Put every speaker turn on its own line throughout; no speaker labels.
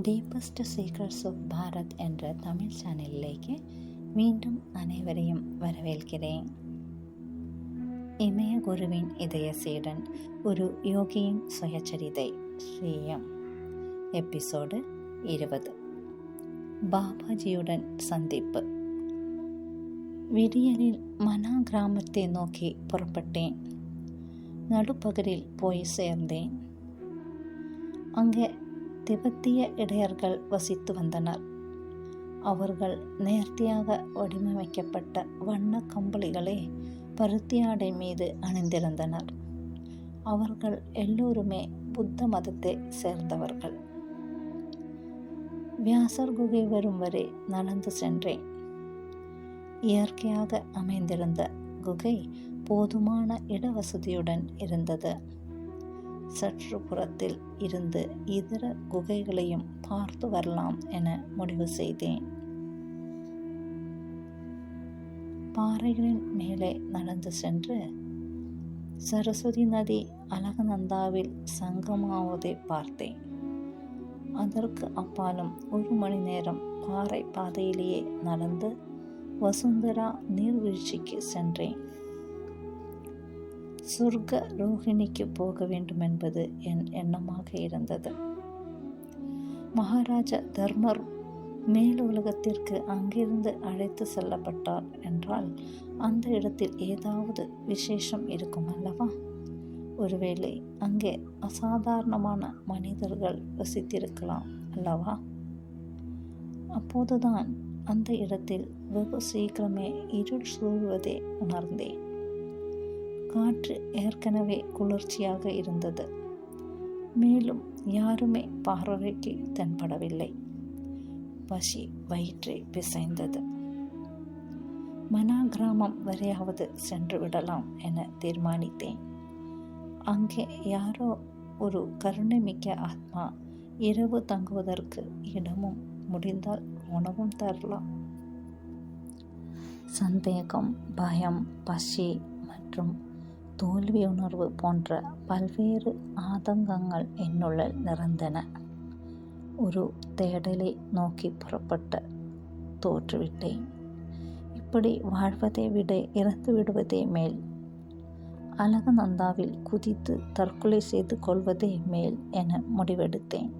Deepest secrets of Bharat என்ற தமிழ் சேனலிലേക്ക് மீண்டும் அனைவரையும் வரவேற்கிறேன். இமய குருவின் இதய சீடன் ஒரு யோகியின் சுயச்சரிதை ஸ்ரீயம் எபிசோடு 20. பாபாஜியுடன் சந்திப்பு. விடியலில் மனா கிராமத்தை நோக்கி புறப்பட்டேன். நடுப்பகலில் போய் சேர்ந்தேன். அங்கே திபெத்திய இடையர்கள் வசித்து வந்தனர். அவர்கள் நேர்த்தியாக வடிவமைக்கப்பட்ட வண்ண கம்பளிகளை பருத்தி ஆடை மீது அணிந்திருந்தனர். அவர்கள் எல்லோருமே புத்த மதத்தை சேர்ந்தவர்கள். வியாசர் குகை வரும் வரை நடந்து சென்றேன். இயற்கையாக அமைந்திருந்த குகை போதுமான இடவசதியுடன் இருந்தது. சற்று புறத்தில் இருந்து இதர குகைகளையும் பார்த்து வரலாம் என முடிவு செய்தேன். பாறைகளின் மேலே நடந்து சென்று சரஸ்வதி நதி அலகநந்தாவில் சங்கமாவதை பார்த்தேன். அதற்கு அப்பாலும் 1 மணி நேரம் பாறை பாதையிலேயே நடந்து வசுந்தரா நீர்வீழ்ச்சிக்கு சென்றேன். சொர்க்க ரோஹிணிக்கு போக வேண்டும் என்பது என் எண்ணமாக இருந்தது. மகாராஜா தர்மர் மேலுலகத்திற்கு அங்கிருந்து அழைத்து செல்லப்பட்டார் என்றால் அந்த இடத்தில் ஏதாவது விசேஷம் இருக்கும் அல்லவா? ஒருவேளை அங்கே அசாதாரணமான மனிதர்கள் வசித்திருக்கலாம் அல்லவா? அப்போதுதான் அந்த இடத்தில் வெகு சீக்கிரமே இருள் சூழ்வதை உணர்ந்தேன். காற்று ஏற்கனவே குளிர்ச்சியாக இருந்தது. மேலும் யாருமே பார்வைக்கு தென்படவில்லை. பசி வயிற்றை பிசைந்தது. மனா கிராமம் வரையாவது சென்று விடலாம் என தீர்மானித்தேன். அங்கே யாரோ ஒரு கருணைமிக்க ஆத்மா இரவு தங்குவதற்கு இடமும் முடிந்தால் உணவும் தரலாம். சந்தேகம், பயம், பசி மற்றும் தோல்வி உணர்வு போன்ற பல்வேறு ஆதங்கங்கள் என்னுள் நிறைந்தன. ஒரு தேடலை நோக்கி புறப்பட்ட தோற்றுவிட்டேன். இப்படி வாழ்வதை விட இறந்து விடுவதே மேல், அலகநந்தாவில் குதித்து தற்கொலை செய்து கொள்வதே மேல் என முடிவெடுத்தேன்.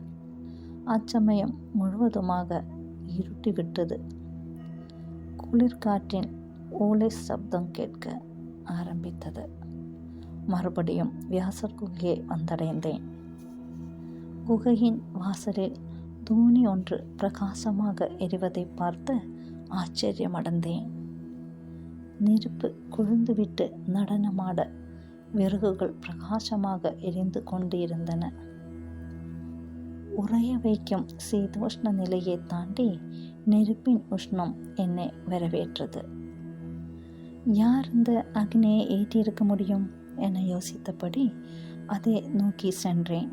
அச்சமயம் முழுவதுமாக இருட்டிவிட்டது. குளிர்காற்றின் ஓலை சப்தம் கேட்க ஆரம்பித்தது. மறுபடியும் வியாசர் குகையை வந்தடைந்தேன். குகையின் வாசலில் தூணி ஒன்று பிரகாசமாக எரிவதை பார்த்து ஆச்சரியமடைந்தேன். நெருப்பு கொழுந்துவிட்டு நடனமாட விறகுகள் பிரகாசமாக எரிந்து கொண்டு இருந்தன. உறைய வைக்கும் சீதோஷ்ண நிலையை தாண்டி நெருப்பின் உஷ்ணம் என்னை வரவேற்றது. யார் இந்த அக்னியை ஏற்றியிருக்க முடியும் என யோசித்தபடி அதை நோக்கி சென்றேன்.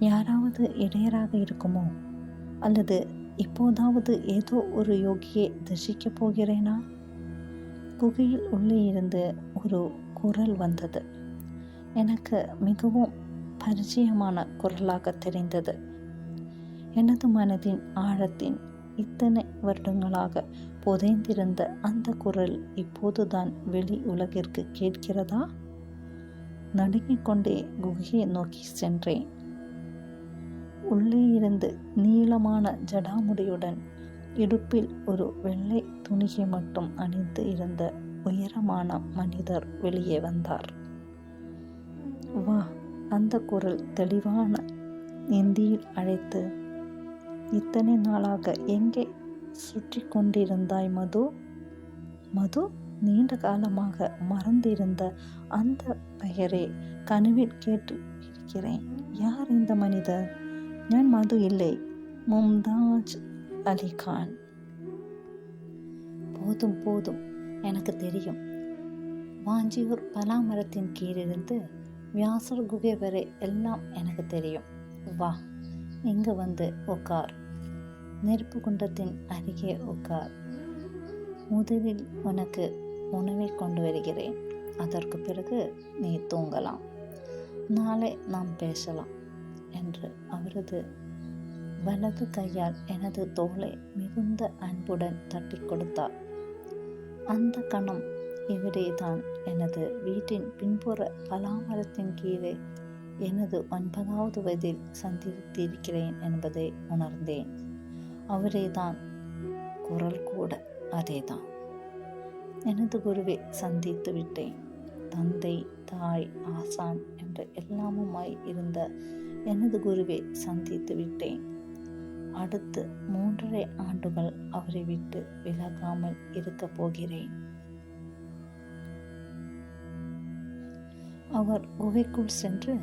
யாராவது இடையராக இருக்குமோ, அல்லது இப்போதாவது ஏதோ ஒரு யோகியை தரிசிக்கப் போகிறேனா? குகையில் உள்ளே இருந்து ஒரு குரல் வந்தது. எனக்கு மிகவும் பரிச்சயமான குரலாக தெரிந்தது. எனது மனதின் ஆழத்தின் இத்தனை வருடங்களாக புதைந்திருந்த அந்த குரல் இப்போதுதான் வெளி உலகிற்கு கேட்கிறதா? நடுங்கிக் கொண்டே குகையை நோக்கி சென்றேன். உள்ளே இருந்து நீளமான ஜடாமுடியுடன் இடுப்பில் ஒரு வெள்ளை துணியை மட்டும் அணிந்து இருந்த உயரமான மனிதர் வெளியே வந்தார். வா, அந்த குரல் தெளிவான இந்தியில் அழைத்து, இத்தனை நாளாக எங்கே சுற்றி கொண்டிருந்தாய் மது? மது, நீண்ட காலமாக மறந்திருந்த அந்த பெயரை கனவில் கேட்டு இருக்கிறேன். யார் இந்த மனிதர்? நான் மது இல்லை, மும்தாஜ் அலிகான். போதும் போதும், எனக்கு தெரியும். வாஞ்சியூர் பலாமரத்தின் கீழிருந்து வியாசர் குகை வரை எல்லாம் எனக்கு தெரியும். வா, இங்கு வந்து உட்கார். நெருப்பு குண்டத்தின் அருகே உட்கார். முதலில் உனக்கு உணவை கொண்டு வருகிறேன். அதற்கு பிறகு நீ தூங்கலாம். நாளை நாம் பேசலாம் என்று அவரது வலது கையால் எனது தோளை மிகுந்த அன்புடன் தட்டி கொடுத்தார். அந்த கணம் இவரேதான் எனது வீட்டின் பின்புற பலாமரத்தின் கீழே எனது 9வது வயதில் சந்தித்திருக்கிறேன் என்பதை உணர்ந்தேன். அவரேதான், குரல் கூட அதேதான். எனது குருவை சந்தித்து விட்டேன். தந்தை, தாய், ஆசான் என்ற எல்லாமுமாய் இருந்த எனது குருவை சந்தித்து விட்டேன். அடுத்து 3.5 ஆண்டுகள் அவரை விட்டு விலகாமல் இருக்கப் போகிறேன். அவர் குகைக்குள் சென்று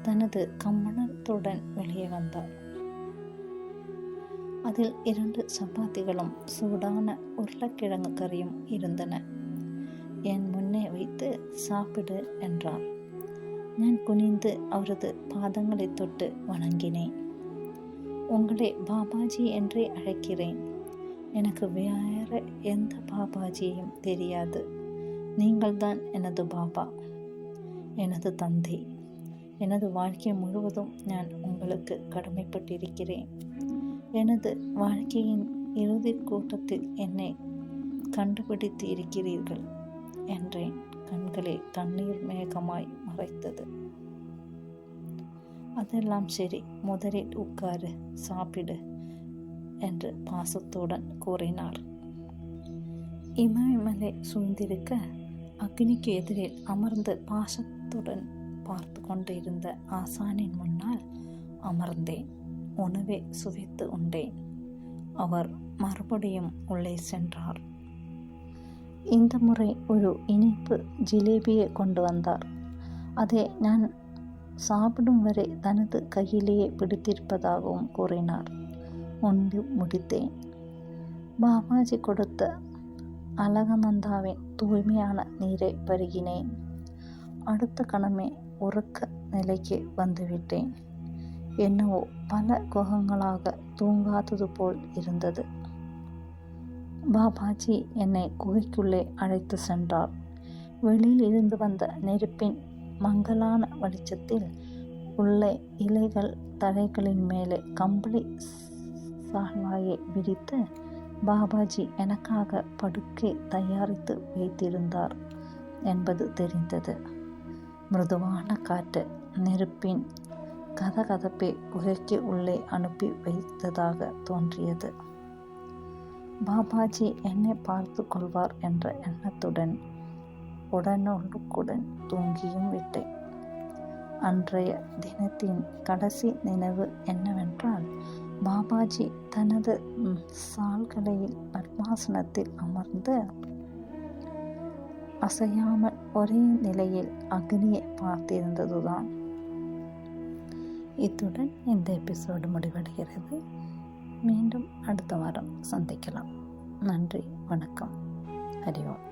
தனது கம்மணத்துடன் வெளியே வந்தார். அதில் 2 சப்பாத்திகளும் சூடான உருளைக்கிழங்கு கறியும் இருந்தன. என் முன்னே வைத்து சாப்பிடு என்றார். நான் குனிந்து அவரது பாதங்களை தொட்டு வணங்கினேன். உங்களை பாபாஜி என்றே அழைக்கிறேன். எனக்கு வேற எந்த பாபாஜியும் தெரியாது. நீங்கள்தான் எனது பாபா, எனது தந்தை. எனது வாழ்க்கை முழுவதும் நான் உங்களுக்கு கடமைப்பட்டிருக்கிறேன். எனது வாழ்க்கையின் இறுதி கூட்டத்தில் என்னை கண்டுபிடித்து இருக்கிறீர்கள் என்றேன். கண்களை கண்ணீர் மேகமாய் மறைத்தது. அதெல்லாம் சரி, முதலில் உட்காரு, சாப்பிடு என்று பாசத்துடன் கூறினார். இமயமலை சூழ்ந்திருக்க அக்னிக்கு எதிரில் அமர்ந்து பாசத்துடன் பார்த்து கொண்டிருந்த ஆசானின் முன்னால் அமர்ந்தேன். உணவை சுவைத்து உண்டேன். அவர் மறுபடியும் உள்ளே சென்றார். இந்த முறை ஒரு இனிப்பு ஜிலேபியை கொண்டு வந்தார். அதை நான் சாப்பிடும் வரை தனது கையிலேயே பிடித்திருப்பதாகவும் கூறினார். உண்டு முடித்தேன். பாபாஜி கொடுத்த அலகநந்தாவின் தூய்மையான நீரை பருகினேன். அடுத்த கணமே உறக்க நிலைக்கு வந்துவிட்டேன். என்னவோ பல குகங்களாக தூங்காதது போல் இருந்தது. பாபாஜி என்னை குகைக்குள்ளே அழைத்து சென்றார். வெளியில் இருந்து வந்த நெருப்பின் மங்கலான வெளிச்சத்தில் உள்ளே இலைகள் தரைகளின் மேலே கம்பளி சால்வாயை விரித்து பாபாஜி எனக்காக படுக்கை தயாரித்து வைத்திருந்தார் என்பது தெரிந்தது. மிருதுவான காற்று நெருப்பின் கதகதப்பை குகைக்கு உள்ளே அனுப்பி வைத்ததாக தோன்றியது. பாபாஜி என்னை பார்த்து கொள்வார் என்ற எண்ணத்துடன் உடனுக்குடன் தூங்கியும் விட்டேன். அன்றைய தினத்தின் கடைசி நினைவு என்னவென்றால், பாபாஜி தனது சால்களையில் பத்மாசனத்தில் அமர்ந்து அசையாமல் ஒரே நிலையில் அக்னியை பார்த்திருந்ததுதான். இத்துடன் இந்த எபிசோடு முடிவடைகிறது. மீண்டும் அடுத்த வாரம் சந்திக்கலாம். நன்றி, வணக்கம், ஹரி ஓம்.